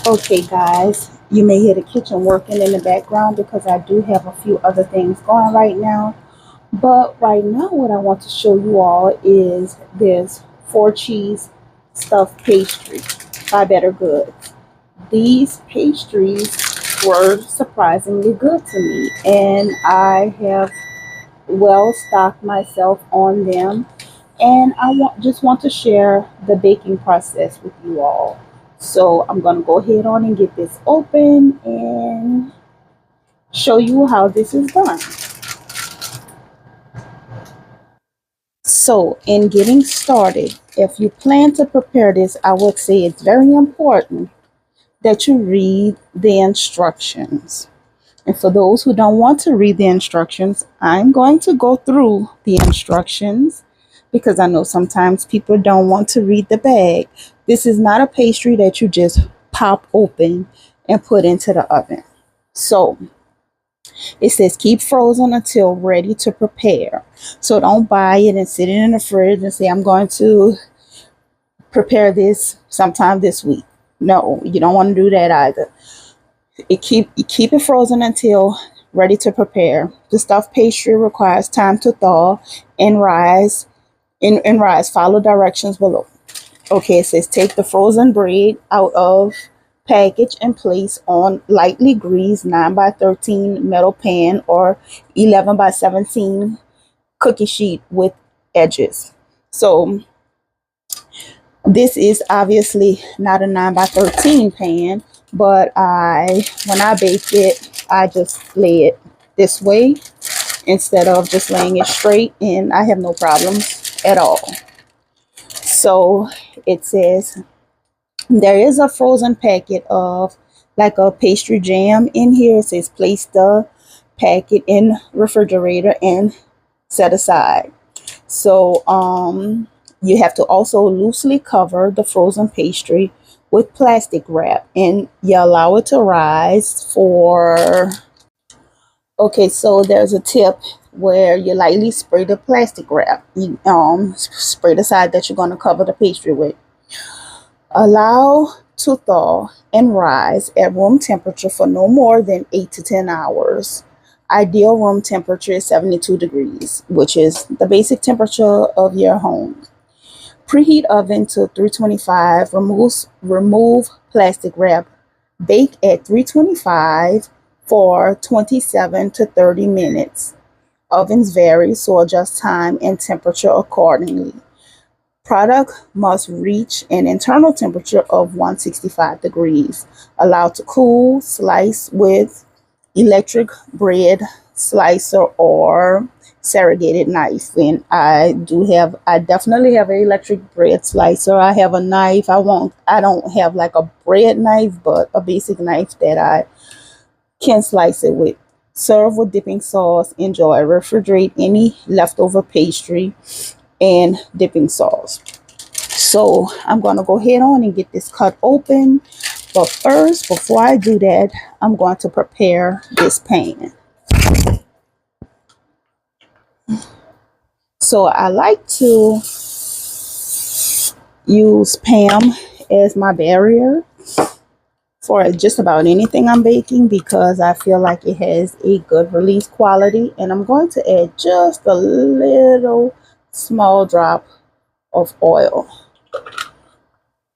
Okay, guys, you may hear the kitchen working in the background because I do have a few other things going right now. But right now, what I want to show you all is this 4 cheese stuffed pastry by Bettergoods. These pastries were surprisingly good to me, and I have well stocked myself on them, and just want to share the baking process with you all. So I'm going to go ahead on and get this open and show you how this is done. So in getting started, if you plan to prepare this, I would say it's very important that you read the instructions. And for those who don't want to read the instructions, I'm going to go through the instructions because I know sometimes people don't want to read the bag. This is not a pastry that you just pop open and put into the oven. So it says keep frozen until ready to prepare. So don't buy it and sit it in the fridge and say, I'm going to prepare this sometime this week. No, you don't want to do that either. You keep it frozen until ready to prepare. The stuffed pastry requires time to thaw and rise. And rise. Follow directions below. Okay, it says take the frozen bread out of package and place on lightly greased 9 by 13 metal pan or 11 by 17 cookie sheet with edges. So this is obviously not a 9 by 13 pan, but when I bake it, I just lay it this way instead of just laying it straight, and I have no problems at all. So it says there is a frozen packet of like a pastry jam in here. It says place the packet in refrigerator and set aside. So you have to also loosely cover the frozen pastry with plastic wrap, and you allow it to rise for. Okay, so there's a tip where you lightly spray the plastic wrap. You spray the side that you're going to cover the pastry with. Allow to thaw and rise at room temperature for no more than 8 to 10 hours. Ideal room temperature is 72 degrees, which is the basic temperature of your home. Preheat oven to 325. Remove plastic wrap. Bake at 325 for 27 to 30 minutes. Ovens vary, so adjust time and temperature accordingly. Product must reach an internal temperature of 165 degrees. Allow to cool. Slice with electric bread slicer or serrated knife. And I definitely have an electric bread slicer. I have a knife. I don't have like a bread knife, but a basic knife that I can slice it with. Serve with dipping sauce. Enjoy. Refrigerate any leftover pastry and dipping sauce. So I'm going to go ahead on and get this cut open. But first, before I do that, I'm going to prepare this pan. So I like to use Pam as my barrier for just about anything I'm baking because I feel like it has a good release quality. And I'm going to add just a little small drop of oil,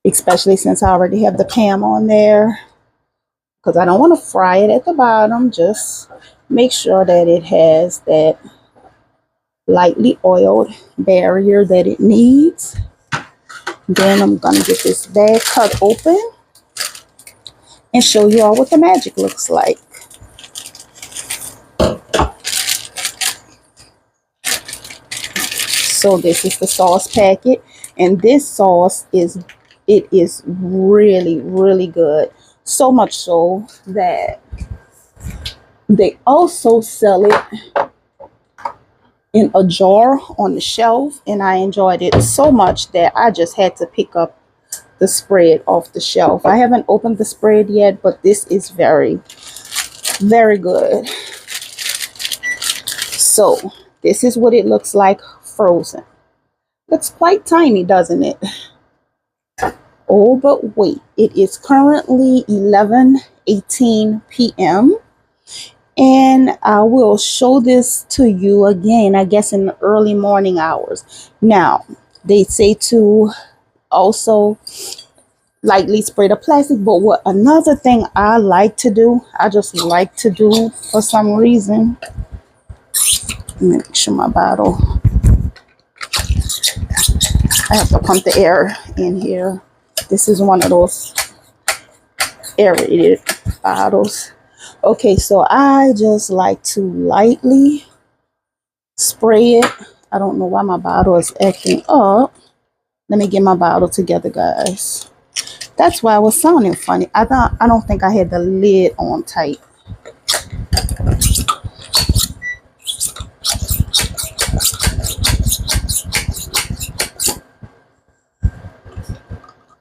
especially since I already have the Pam on there, because I don't want to fry it at the bottom. Just make sure that it has that lightly oiled barrier that it needs. Then I'm going to get this bag cut open and show you all what the magic looks like. So this is the sauce packet, and this sauce is really, really good. So much so that they also sell it in a jar on the shelf, and I enjoyed it so much that I just had to pick up the spread off the shelf. I haven't opened the spread yet, but this is very, very good. So this is what it looks like frozen. Looks quite tiny, doesn't it? Oh, but wait, it is currently 11:18 p.m. and I will show this to you again, I guess, in the early morning hours. Now, they say to also lightly spray the plastic, but what another thing I like to do, I just like to do for some reason. Let me make sure my bottle, I have to pump the air in here. This is one of those aerated bottles. Okay, so I just like to lightly spray it. I don't know why my bottle is acting up. Let me get my bottle together, guys. That's why it was sounding funny. I don't think I had the lid on tight.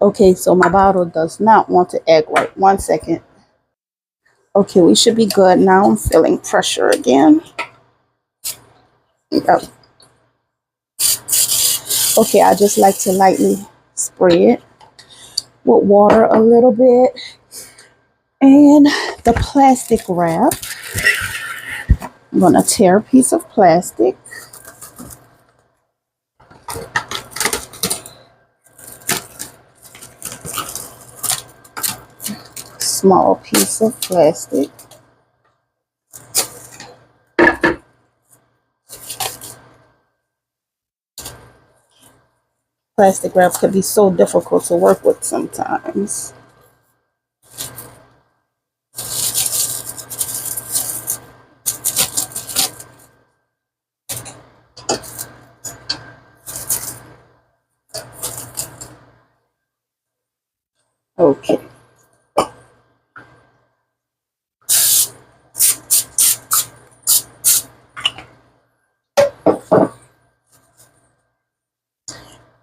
Okay, so my bottle does not want to act right. 1 second. Okay, we should be good now. I'm feeling pressure again. Yep. Okay, I just like to lightly spray it with water a little bit. And the plastic wrap, I'm going to tear a piece of plastic. Small piece of plastic. Plastic wrap could be so difficult to work with sometimes. Okay.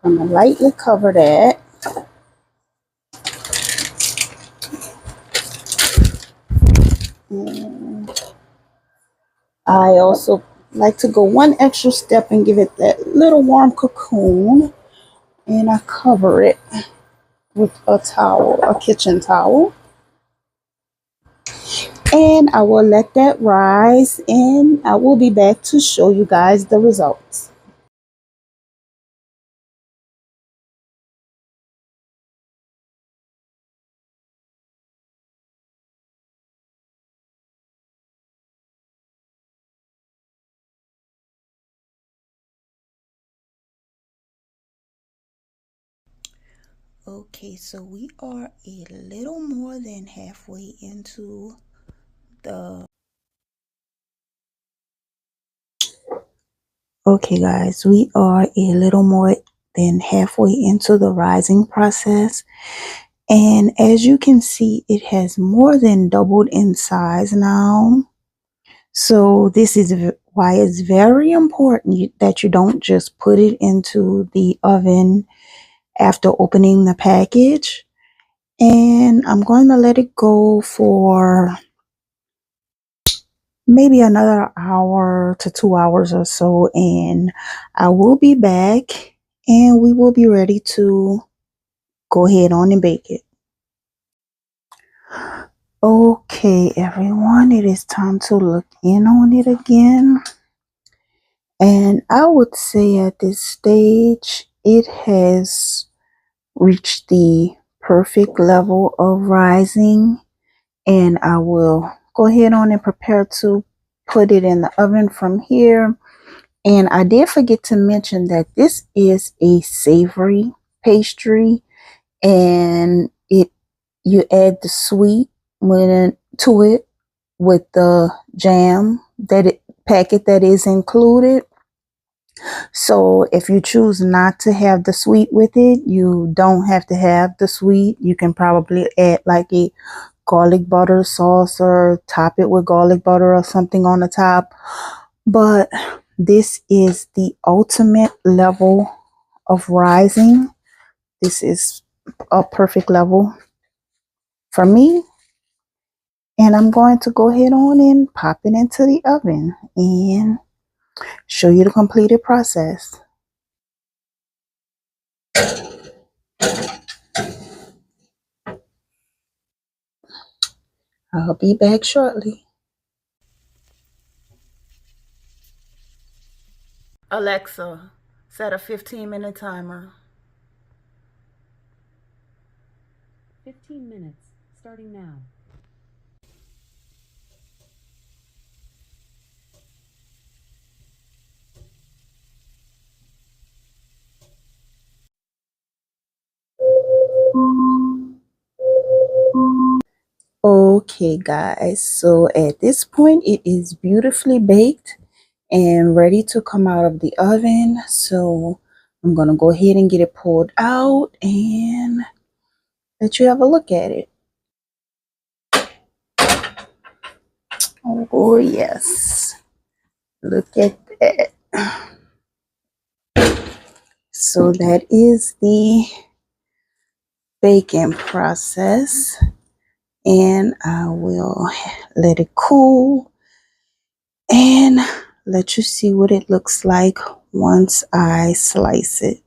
I'm going to lightly cover that. And I also like to go one extra step and give it that little warm cocoon. And I cover it with a towel, a kitchen towel. And I will let that rise and I will be back to show you guys the results. Okay, so we are a little more than halfway into the Okay guys, we are a little more than halfway into the rising process. And as you can see, it has more than doubled in size now. So this is why it's very important that you don't just put it into the oven after opening the package. And I'm going to let it go for maybe another hour to 2 hours or so. And I will be back and we will be ready to go ahead on and bake it. Okay, everyone, it is time to look in on it again. And I would say at this stage, it has reached the perfect level of rising. And I will go ahead on and prepare to put it in the oven from here. And I did forget to mention that this is a savory pastry, and you add the sweet to it with the jam packet that is included. So if you choose not to have the sweet with it, you don't have to have the sweet. You can probably add like a garlic butter sauce or top it with garlic butter or something on the top. But this is the ultimate level of rising. This is a perfect level for me. And I'm going to go ahead on and pop it into the oven and show you the completed process. I'll be back shortly. Alexa, set a 15-minute timer. 15 minutes, starting now. Okay, guys, so at this point it is beautifully baked and ready to come out of the oven. So I'm gonna go ahead and get it pulled out and let you have a look at it. Oh yes, look at that. So that is the baking process, and I will let it cool and let you see what it looks like once I slice it.